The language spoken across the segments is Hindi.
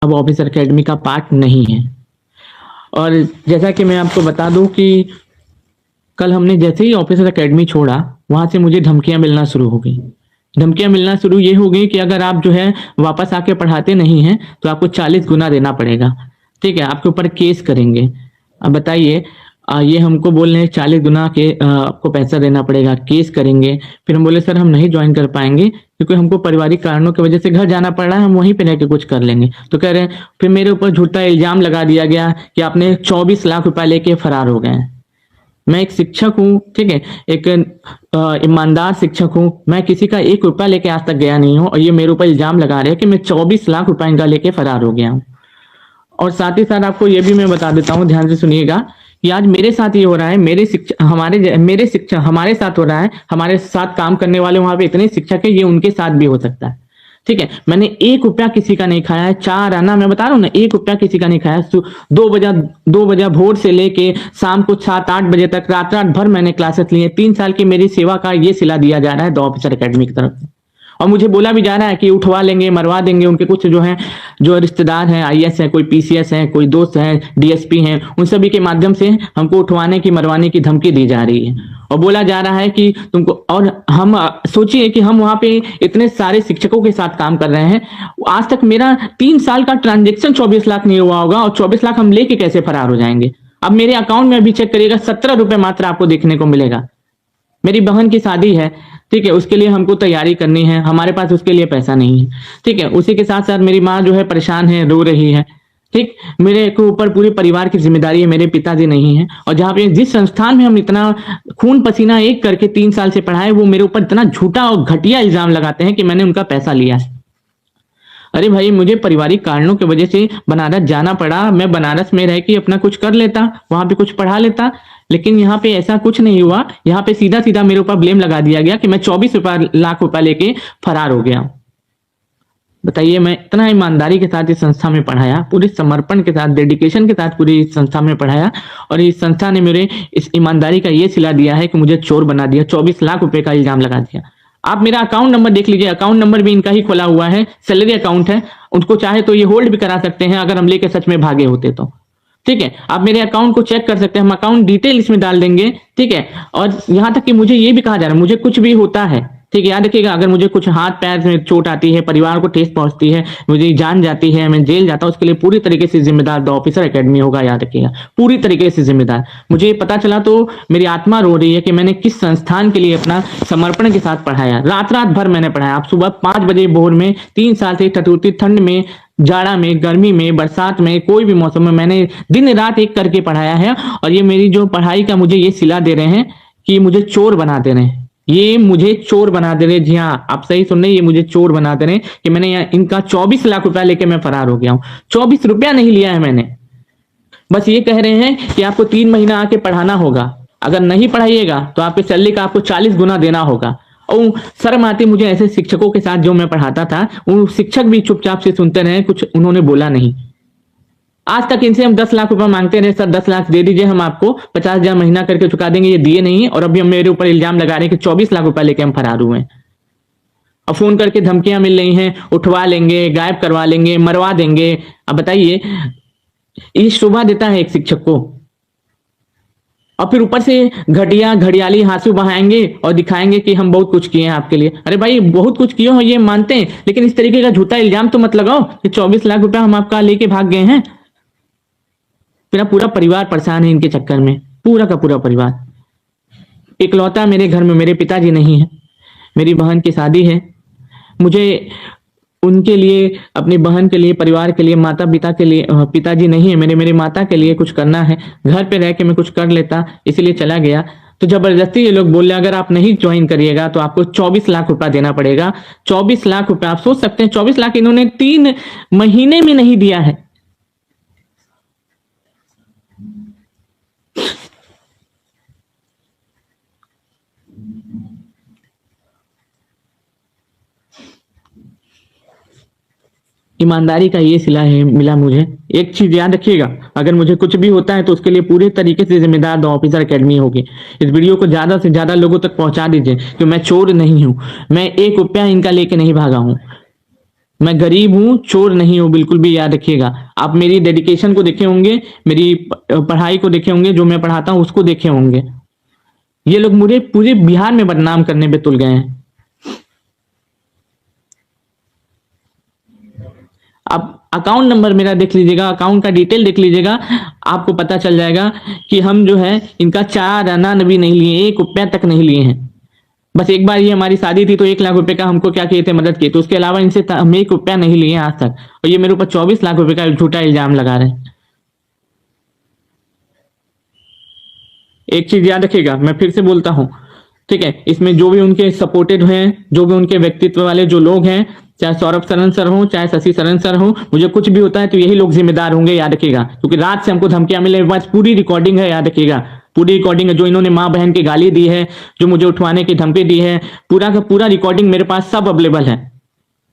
अब ऑफिसर एकेडमी का पार्ट नहीं है। और जैसा कि मैं आपको बता दूं कि कल हमने जैसे ही ऑफिसर एकेडमी छोड़ा, वहां से मुझे धमकियां मिलना शुरू हो गई। धमकियां मिलना शुरू ये हो गई कि अगर आप जो है वापस आके पढ़ाते नहीं हैं तो आपको 40 गुना देना पड़ेगा। ठीक है, आपके ऊपर केस करेंगे। अब बताइए, ये हमको बोल रहे हैं 40 गुना के आपको पैसा देना पड़ेगा, केस करेंगे। फिर हम बोले सर हम नहीं ज्वाइन कर पाएंगे क्योंकि हमको पारिवारिक कारणों की वजह से घर जाना पड़ रहा है, हम वहीं पे रह के कुछ कर लेंगे। तो कह रहे हैं, फिर मेरे ऊपर झूठा इल्जाम लगा दिया गया कि आपने 24 लाख रुपए लेके फरार हो गए हैं। मैं एक शिक्षक हूँ, ठीक है, एक ईमानदार शिक्षक हूँ, मैं किसी का 1 रुपया लेके आज तक गया नहीं हूँ और ये मेरे ऊपर इल्जाम लगा रहे हैं कि मैं 24 लाख रुपए इनका लेके फरार हो गया हूँ। और साथ ही साथ आपको ये भी मैं बता देता हूँ, ध्यान से सुनिएगा कि आज मेरे साथ ये हो रहा है, मेरे शिक्षक हमारे साथ हो रहा है, हमारे साथ काम करने वाले वहां पे इतने शिक्षक है, ये उनके साथ भी हो सकता है। ठीक है, मैंने 1 रुपया किसी का नहीं खाया है, 4 आना, मैं बता रहा हूँ ना, 1 रुपया किसी का नहीं खाया। 2 बजे भोर से लेके शाम को 7-8 बजे तक रात रात भर मैंने क्लासेस ली है। 3 साल की मेरी सेवा का ये सिला दिया जा रहा है द ऑफिसर एकेडमी की तरफ से। और मुझे बोला भी जा रहा है कि उठवा लेंगे, मरवा देंगे। उनके कुछ जो है, जो रिश्तेदार हैं, आईएएस है, कोई पीसीएस है, कोई दोस्त है, डीएसपी हैं, उन सभी के माध्यम से हमको उठवाने की, मरवाने की धमकी दी जा रही है। और बोला जा रहा है कि तुमको, और हम सोचिए कि हम वहां पे इतने सारे शिक्षकों के साथ काम कर रहे हैं, आज तक मेरा 3 साल का ट्रांजेक्शन 24 लाख नहीं हुआ होगा, और 24 लाख हम लेके कैसे फरार हो जाएंगे। अब मेरे अकाउंट में अभी चेक करिएगा, 17 रुपए मात्र आपको देखने को मिलेगा। मेरी बहन की शादी है, ठीक है, उसके लिए हमको तैयारी करनी है, हमारे पास उसके लिए पैसा नहीं है। ठीक है, उसी के साथ साथ मेरी माँ जो है परेशान है, रो रही है। ठीक, मेरे को ऊपर पूरे परिवार की जिम्मेदारी है, मेरे पिताजी नहीं है। और जहाँ पे जिस संस्थान में हम इतना खून पसीना एक करके 3 साल से पढ़ाए, वो मेरे ऊपर इतना झूठा और घटिया इल्जाम लगाते हैं कि मैंने उनका पैसा लिया है। अरे भाई, मुझे पारिवारिक कारणों की वजह से बनारस जाना पड़ा। मैं बनारस में रह के अपना कुछ कर लेता, वहां पे कुछ पढ़ा लेता, लेकिन यहाँ पे ऐसा कुछ नहीं हुआ। यहाँ पे सीधा सीधा मेरे ऊपर ब्लेम लगा दिया गया कि मैं 24 लाख रुपए लेके फरार हो गया। बताइए, मैं इतना ईमानदारी के साथ इस संस्था में पढ़ाया, पूरे समर्पण के साथ, डेडिकेशन के साथ पूरी इस संस्था में पढ़ाया, और इस संस्था ने मेरे इस ईमानदारी का ये सिला दिया है कि मुझे चोर बना दिया, 24 लाख रुपए का इल्जाम लगा दिया। आप मेरा अकाउंट नंबर देख लीजिए, अकाउंट नंबर भी इनका ही खोला हुआ है, सैलरी अकाउंट है। उनको चाहे तो ये होल्ड भी करा सकते हैं अगर हम लेके सच में भागे होते तो। ठीक है, आप मेरे अकाउंट को चेक कर सकते हैं, हम अकाउंट डिटेल इसमें डाल देंगे। ठीक है, और यहां तक कि मुझे ये भी कहा जा रहा है, मुझे कुछ भी होता है, ठीक है, याद रखिएगा, अगर मुझे कुछ हाथ पैर में चोट आती है, परिवार को ठेस पहुंचती है, मुझे जान जाती है, मैं जेल जाता हूं, उसके लिए पूरी तरीके से जिम्मेदार द ऑफिसर एकेडमी होगा, याद रखिएगा, पूरी तरीके से जिम्मेदार। मुझे ये पता चला तो मेरी आत्मा रो रही है कि मैंने किस संस्थान के लिए अपना समर्पण के साथ पढ़ाया। रात रात भर मैंने पढ़ाया। आप सुबह 5 बजे भोर में, 3 साल से ठठुरती ठंड में, जाड़ा में, गर्मी में, बरसात में, कोई भी मौसम में मैंने दिन रात एक करके पढ़ाया है। और ये मेरी जो पढ़ाई का मुझे ये सिला दे रहे हैं कि मुझे चोर बना दे रहे हैं, ये मुझे चोर बना दे रहे हैं। जी हाँ, आप सही सुन रहे हैं, ये मुझे चोर बना दे रहे हैं कि मैंने इनका 24 लाख रुपया लेके मैं फरार हो गया हूँ। 24 रुपया नहीं लिया है मैंने। बस ये कह रहे हैं कि आपको 3 महीना आके पढ़ाना होगा, अगर नहीं पढ़ाइएगा तो आपके सैलरी का आपको 40 गुना देना होगा। और शर्म आती मुझे ऐसे शिक्षकों के साथ जो मैं पढ़ाता था, उन शिक्षक भी चुपचाप से सुनते रहे, कुछ उन्होंने बोला नहीं। आज तक इनसे हम 10 लाख रुपए मांगते रहे, सर 10 लाख दे दीजिए, हम आपको 50,000 महीना करके चुका देंगे, ये दिए नहीं है। और अभी हम मेरे ऊपर इल्जाम लगा रहे हैं कि 24 लाख रुपए लेके हम फरार हुए हैं। और फोन करके धमकियां मिल रही हैं, उठवा लेंगे, गायब करवा लेंगे, मरवा देंगे। अब बताइए, ये शोभा देता है एक शिक्षक को? और फिर ऊपर से घटिया घड़ियाली आंसू बहाएंगे और दिखाएंगे कि हम बहुत कुछ किए हैं आपके लिए। अरे भाई, बहुत कुछ किए हो ये मानते हैं, लेकिन इस तरीके का झूठा इल्जाम तो मत लगाओ कि 24 लाख रुपया हम आपका लेके भाग गए हैं। मेरा पूरा परिवार परेशान है इनके चक्कर में, पूरा का पूरा परिवार। इकलौता मेरे घर में मेरे पिताजी नहीं है, मेरी बहन की शादी है, मुझे उनके लिए, अपनी बहन के लिए, परिवार के लिए, माता पिता के लिए, पिताजी नहीं है मेरे, मेरी माता के लिए कुछ करना है। घर पे रह के मैं कुछ कर लेता, इसलिए चला गया। तो जबरदस्ती ये लोग बोल रहे अगर आप नहीं ज्वाइन करिएगा तो आपको 24 लाख रुपया देना पड़ेगा। 24 लाख रुपया, आप सोच सकते हैं, 24 लाख इन्होंने 3 महीने में नहीं दिया है। ईमानदारी का ये सिला है मिला मुझे। एक चीज याद रखिएगा, अगर मुझे कुछ भी होता है तो उसके लिए पूरे तरीके से जिम्मेदार द ऑफिसर एकेडमी होगी। इस वीडियो को ज्यादा से ज्यादा लोगों तक पहुंचा दीजिए कि मैं चोर नहीं हूं, मैं 1 रुपया इनका लेके नहीं भागा हूं। मैं गरीब हूं, चोर नहीं हूं, बिल्कुल भी याद रखिएगा। आप मेरी डेडिकेशन को देखे होंगे, मेरी पढ़ाई को देखे होंगे, जो मैं पढ़ाता हूं उसको देखे होंगे। ये लोग मुझे पूरे बिहार में बदनाम करने पे तुल गए हैं। आप अकाउंट नंबर मेरा देख लीजिएगा, अकाउंट का डिटेल देख लीजिएगा, आपको पता चल जाएगा कि हम जो है इनका 4 आना भी नहीं लिए, 1 रुपया तक नहीं लिए हैं। बस एक बार ये हमारी शादी थी तो 1 लाख रुपए का हमको क्या किए थे, मदद की, तो उसके अलावा इनसे हम 1 रुपया नहीं लिए आज तक। और ये मेरे ऊपर 24 लाख रुपए का झूठा इल्जाम लगा रहे हैं। एक चीज याद रखिएगा, मैं फिर से बोलता हूं, ठीक है, इसमें जो भी उनके सपोर्टेड हैं, जो भी उनके व्यक्तित्व वाले जो लोग हैं, चाहे सौरभ सरन सर हो, चाहे शशि सरन सर हो, मुझे कुछ भी होता है तो यही लोग जिम्मेदार होंगे, याद रखिएगा। क्योंकि रात से हमको धमकियां मिले, मेरे पास पूरी रिकॉर्डिंग है, याद रखिएगा, पूरी रिकॉर्डिंग है। जो इन्होंने माँ बहन की गाली दी है, जो मुझे उठवाने की धमकी दी है, पूरा का पूरा रिकॉर्डिंग मेरे पास सब अवेलेबल है।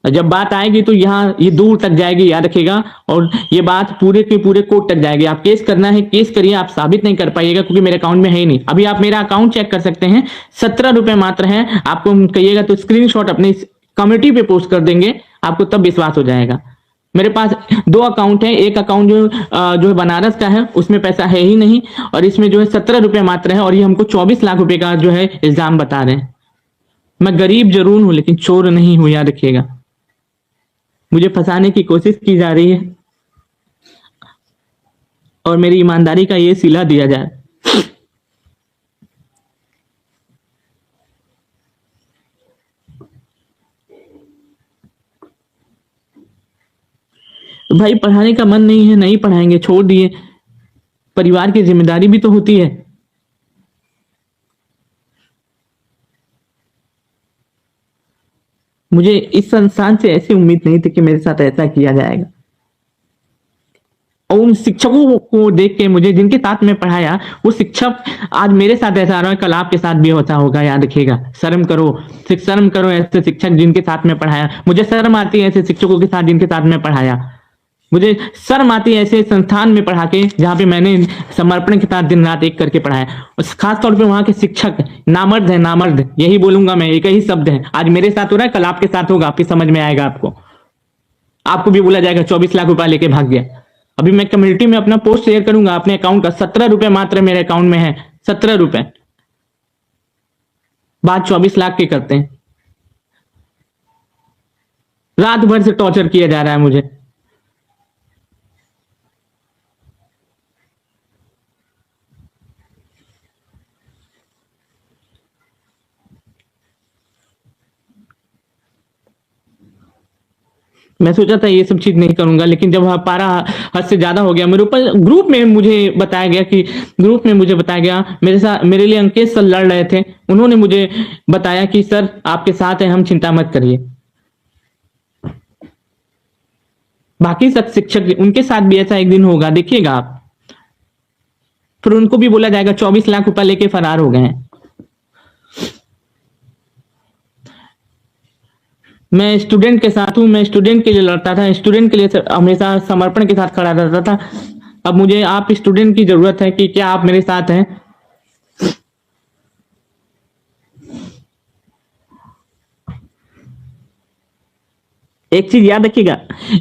जब बात आएगी तो यहाँ ये दूर तक जाएगी, याद रखिएगा, और ये बात पूरे के पूरे कोर्ट तक जाएगी। आप केस करना है, केस करिए, आप साबित नहीं कर पाइएगा क्योंकि मेरे अकाउंट में है ही नहीं। अभी आप मेरा अकाउंट चेक कर सकते हैं, 17 रुपए मात्र है। आपको हम कहिएगा तो स्क्रीनशॉट अपनी कम्युनिटी पे पोस्ट कर देंगे, आपको तब विश्वास हो जाएगा। मेरे पास 2 अकाउंट है, एक अकाउंट जो है बनारस का है, उसमें पैसा है ही नहीं, और इसमें जो है 17 रुपए मात्र है, और ये हमको 24 लाख रुपए का जो है इल्जाम बता रहे हैं। मैं गरीब जरूर हूं लेकिन चोर नहीं हूं, याद रखिएगा। मुझे फंसाने की कोशिश की जा रही है और मेरी ईमानदारी का ये सिला दिया जाए। भाई पढ़ाने का मन नहीं है, नहीं पढ़ाएंगे, छोड़ दिए। परिवार की जिम्मेदारी भी तो होती है। मुझे इस संस्थान से ऐसी उम्मीद नहीं थी कि मेरे साथ ऐसा किया जाएगा। और उन शिक्षकों को देख के मुझे, जिनके साथ में पढ़ाया, वो शिक्षक आज मेरे साथ ऐसा आ रहा है, कल आपके साथ भी होता होगा, याद रखिएगा। शर्म करो, शर्म करो ऐसे शिक्षक जिनके साथ में पढ़ाया। मुझे शर्म आती है ऐसे शिक्षकों के साथ जिनके साथ में पढ़ाया। मुझे शर्म आती है ऐसे संस्थान में पढ़ा के जहाँ पे मैंने समर्पण के साथ दिन रात एक करके पढ़ाया। और खास तौर पे वहां के शिक्षक नामर्द है, नामर्द, यही बोलूंगा मैं, एक ही शब्द है। आज मेरे साथ हो रहा है, कल आपके साथ होगा, फिर समझ में आएगा आपको। आपको भी बोला जाएगा 24 लाख रुपया लेके भाग गया। अभी मैं कम्युनिटी में अपना पोस्ट शेयर करूंगा अपने अकाउंट का, 17 रुपए मात्र मेरे अकाउंट में है, 17 रुपए। बात 24 लाख की करते हैं। रात भर से टॉर्चर किया जा रहा है मुझे। मैं सोचा था ये सब चीज नहीं करूंगा, लेकिन जब पारा हद से ज्यादा हो गया मेरे ऊपर, ग्रुप में मुझे बताया गया, मेरे साथ, मेरे लिए अंकेश सर लड़ रहे थे, उन्होंने मुझे बताया कि सर आपके साथ है, हम चिंता मत करिए। बाकी सब शिक्षक, उनके साथ भी ऐसा एक दिन होगा, देखिएगा आप। फिर उनको भी बोला जाएगा 24 लाख रुपया लेके फरार हो गए हैं। मैं स्टूडेंट के साथ हूं, मैं स्टूडेंट के लिए लड़ता था, स्टूडेंट के लिए हमेशा समर्पण के साथ खड़ा रहता था। अब मुझे आप स्टूडेंट की जरूरत है कि क्या आप मेरे साथ हैं? एक चीज याद रखिएगा,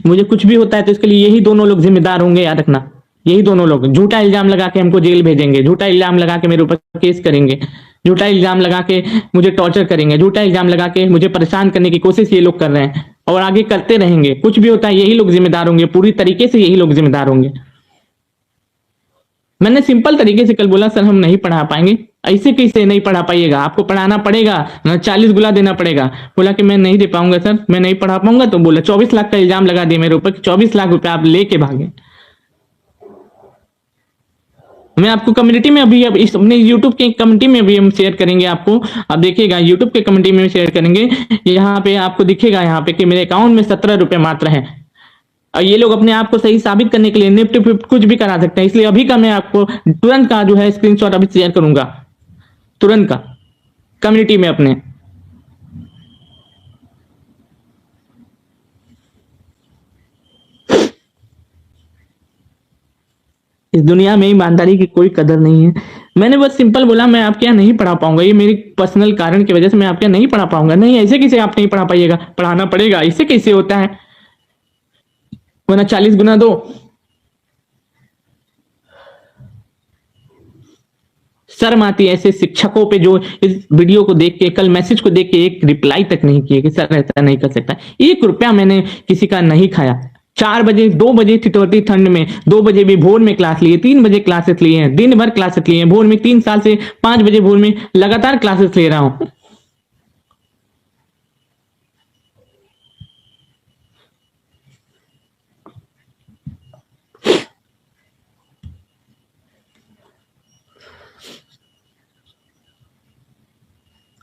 मुझे कुछ भी होता है तो इसके लिए यही दोनों लोग जिम्मेदार होंगे, याद रखना। यही दोनों लोग झूठा इल्जाम लगा के हमको जेल भेजेंगे, झूठा इल्जाम लगा के मेरे ऊपर केस करेंगे, झूठा इल्जाम लगा के मुझे टॉर्चर करेंगे, झूठा इल्जाम लगा के मुझे परेशान करने की कोशिश ये लोग कर रहे हैं और आगे करते रहेंगे। कुछ भी होता है यही लोग जिम्मेदार होंगे, पूरी तरीके से यही लोग जिम्मेदार होंगे। मैंने सिंपल तरीके से कल बोला, सर हम नहीं पढ़ा पाएंगे। ऐसे कैसे नहीं पढ़ा पाइएगा, आपको पढ़ाना पड़ेगा, 40 गुना देना पड़ेगा। बोला कि मैं नहीं दे पाऊंगा सर, मैं नहीं पढ़ा पाऊंगा। तो बोला 24 लाख का इल्जाम लगा दिया मेरे ऊपर, 24 लाख रुपए आप लेके भागे। मैं आपको कम्युनिटी में अभी, अब इस अपने यूट्यूब के कम्युनिटी में भी हम शेयर करेंगे आपको। आप देखिएगा यूट्यूब के कम्युनिटी में शेयर करेंगे, यहाँ पे आपको दिखेगा यहाँ पे कि मेरे अकाउंट में 17 रुपए मात्र है। और ये लोग अपने आप को सही साबित करने के लिए निफ्ट फिफ्ट कुछ भी करा सकते हैं। इसलिए अभी का मैं आपको तुरंत का जो है स्क्रीनशॉट अभी शेयर करूंगा, तुरंत का, कम्युनिटी में अपने। इस दुनिया में ईमानदारी की कोई कदर नहीं है। मैंने बस सिंपल बोला मैं आपके यहाँ नहीं पढ़ा पाऊंगा, ये मेरी पर्सनल कारण की वजह से मैं आपके यहाँ नहीं पढ़ा पाऊंगा। नहीं, ऐसे कैसे आप नहीं पढ़ा पाइएगा, पढ़ाना पड़ेगा, ऐसे कैसे होता है? वरना 40 गुना दो। शर्म आती है ऐसे शिक्षकों पे जो इस वीडियो को देख के, कल मैसेज को देख के एक रिप्लाई तक नहीं किए कि सर ऐसा नहीं कर सकता। 1 रुपया मैंने किसी का नहीं खाया। 4 बजे 2 बजे ठिठुरती ठंड में 2 बजे भी भोर में क्लास लिए, 3 बजे क्लासेस लिए हैं, दिन भर क्लासेस लिए हैं भोर में, 3 साल से 5 बजे भोर में लगातार क्लासेस ले रहा हूं।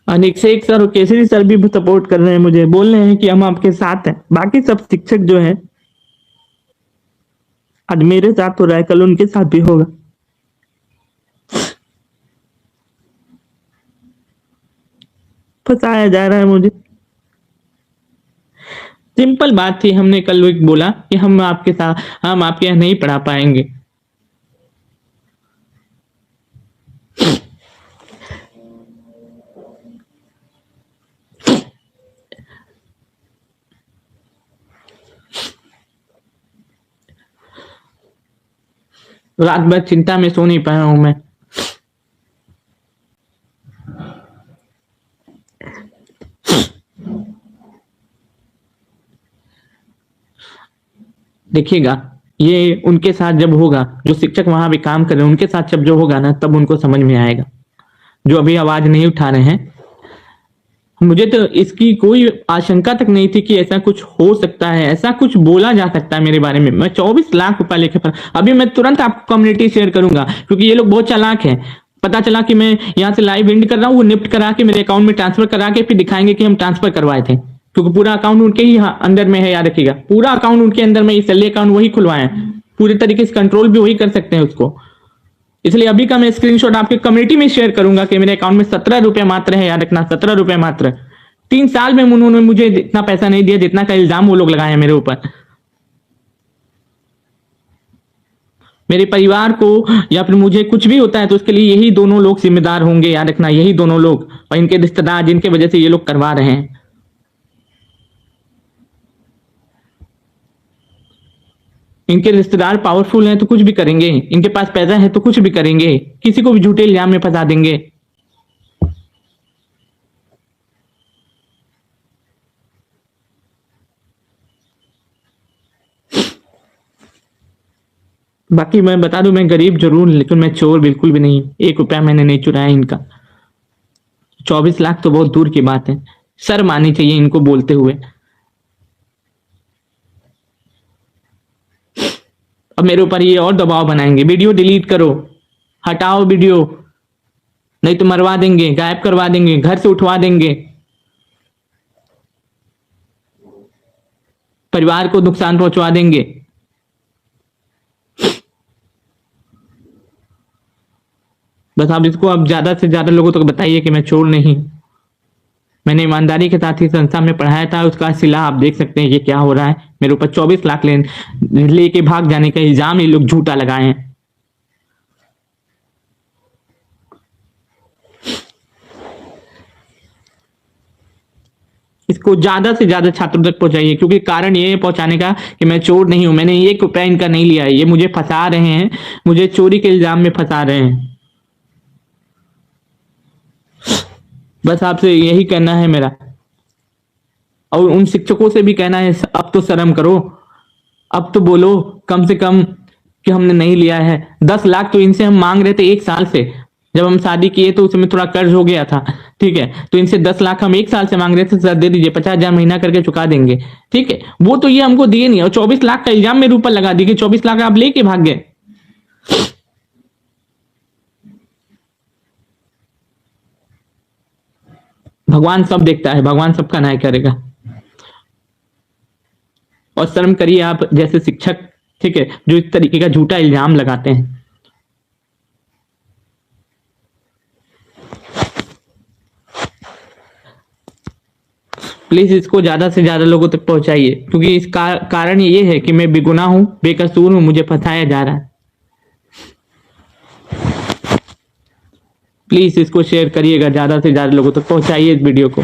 अनेक से एक सर, केसरी सर भी सपोर्ट कर रहे हैं मुझे, बोल रहे हैं कि हम आपके साथ हैं। बाकी सब शिक्षक जो है, आज मेरे साथ हो रहा है, कल उनके साथ भी होगा। फंसाया जा रहा है मुझे। सिंपल बात थी, हमने कल एक बोला कि हम आपके साथ, हम आपके यहाँ नहीं पढ़ा पाएंगे। रात भर चिंता में सो नहीं पाया हूं मैं। देखिएगा, ये उनके साथ जब होगा, जो शिक्षक वहां भी काम कर रहे हैं उनके साथ जब जो होगा ना, तब उनको समझ में आएगा। जो अभी आवाज नहीं उठा रहे हैं, मुझे तो इसकी कोई आशंका तक नहीं थी कि ऐसा कुछ हो सकता है, ऐसा कुछ बोला जा सकता है मेरे बारे में। मैं 24 लाख रुपए लेके पर अभी मैं तुरंत आपको कम्युनिटी शेयर करूंगा, क्योंकि ये लोग बहुत चालाक हैं। पता चला कि मैं यहाँ से लाइव एंड कर रहा हूँ, वो निफ्ट करा के मेरे अकाउंट में ट्रांसफर करा के फिर दिखाएंगे कि हम ट्रांसफर करवाए थे, क्योंकि पूरा अकाउंट उनके ही अंदर में है। याद रखिएगा, पूरा अकाउंट उनके अंदर में, सैलरी अकाउंट वही खुलवाए हैं, पूरे तरीके से कंट्रोल भी वही कर सकते हैं उसको। इसलिए अभी का मैं स्क्रीनशॉट आपके कम्युनिटी में शेयर करूंगा कि मेरे अकाउंट में 17 रुपए मात्र है। याद रखना, 17 रुपए मात्र। 3 साल में उन्होंने मुझे इतना पैसा नहीं दिया जितना का इल्जाम वो लोग लगाए हैं मेरे ऊपर। मेरे परिवार को या फिर मुझे कुछ भी होता है तो उसके लिए यही दोनों लोग जिम्मेदार होंगे। याद रखना, यही दोनों लोग और इनके रिश्तेदार, जिनके वजह से ये लोग करवा रहे हैं। इनके रिश्तेदार पावरफुल हैं तो कुछ भी करेंगे, इनके पास पैसा है तो कुछ भी करेंगे, किसी को भी झूठे इल्जाम में फंसा देंगे। बाकी मैं बता दूं, मैं गरीब जरूर, लेकिन मैं चोर बिल्कुल भी नहीं। 1 रुपया मैंने नहीं चुराया इनका। 24 लाख तो बहुत दूर की बात है, शर्म आनी चाहिए इनको बोलते हुए। अब मेरे ऊपर ये और दबाव बनाएंगे, वीडियो डिलीट करो, हटाओ वीडियो, नहीं तो मरवा देंगे, गायब करवा देंगे, घर से उठवा देंगे, परिवार को नुकसान पहुंचवा देंगे। बस आप इसको अब ज्यादा से ज्यादा लोगों तक बताइए कि मैं चोर नहीं, मैंने ईमानदारी के साथ ही संस्था में पढ़ाया था। उसका सिला आप देख सकते हैं, ये क्या हो रहा है। मेरे ऊपर 24 लाख लेके भाग जाने का इल्जाम ये लोग झूठा लगाए हैं। इसको ज्यादा से ज्यादा छात्रों तक पहुंचाइए, क्योंकि कारण ये है पहुंचाने का कि मैं चोर नहीं हूं, मैंने 1 रुपया इनका नहीं लिया है। ये मुझे फंसा रहे हैं, मुझे चोरी के इल्जाम में फंसा रहे हैं। बस आपसे यही कहना है मेरा, और उन शिक्षकों से भी कहना है, अब तो शर्म करो, अब तो बोलो कम से कम कि हमने नहीं लिया है। 10 लाख तो इनसे हम मांग रहे थे 1 साल से, जब हम शादी किए तो उसमें थोड़ा कर्ज हो गया था, ठीक है। तो इनसे 10 लाख हम 1 साल से मांग रहे थे, सर दे दीजिए, 50,000 महीना करके चुका देंगे, ठीक है। वो तो ये हमको दिए नहीं, और 24 लाख का इल्जाम मेरे ऊपर लगा दिए, 24 लाख आप लेके भाग गए। भगवान सब देखता है, भगवान सबका न्याय करेगा। और शर्म करिए आप जैसे शिक्षक, ठीक है, जो इस तरीके का झूठा इल्जाम लगाते हैं। प्लीज इसको ज्यादा से ज्यादा लोगों तक पहुंचाइए, क्योंकि इसका कारण ये है कि मैं बेगुनाह हूं, बेकसूर हूं, मुझे फंसाया जा रहा है। प्लीज इसको शेयर करिएगा, ज्यादा से ज्यादा लोगों तक पहुंचाइए इस वीडियो को।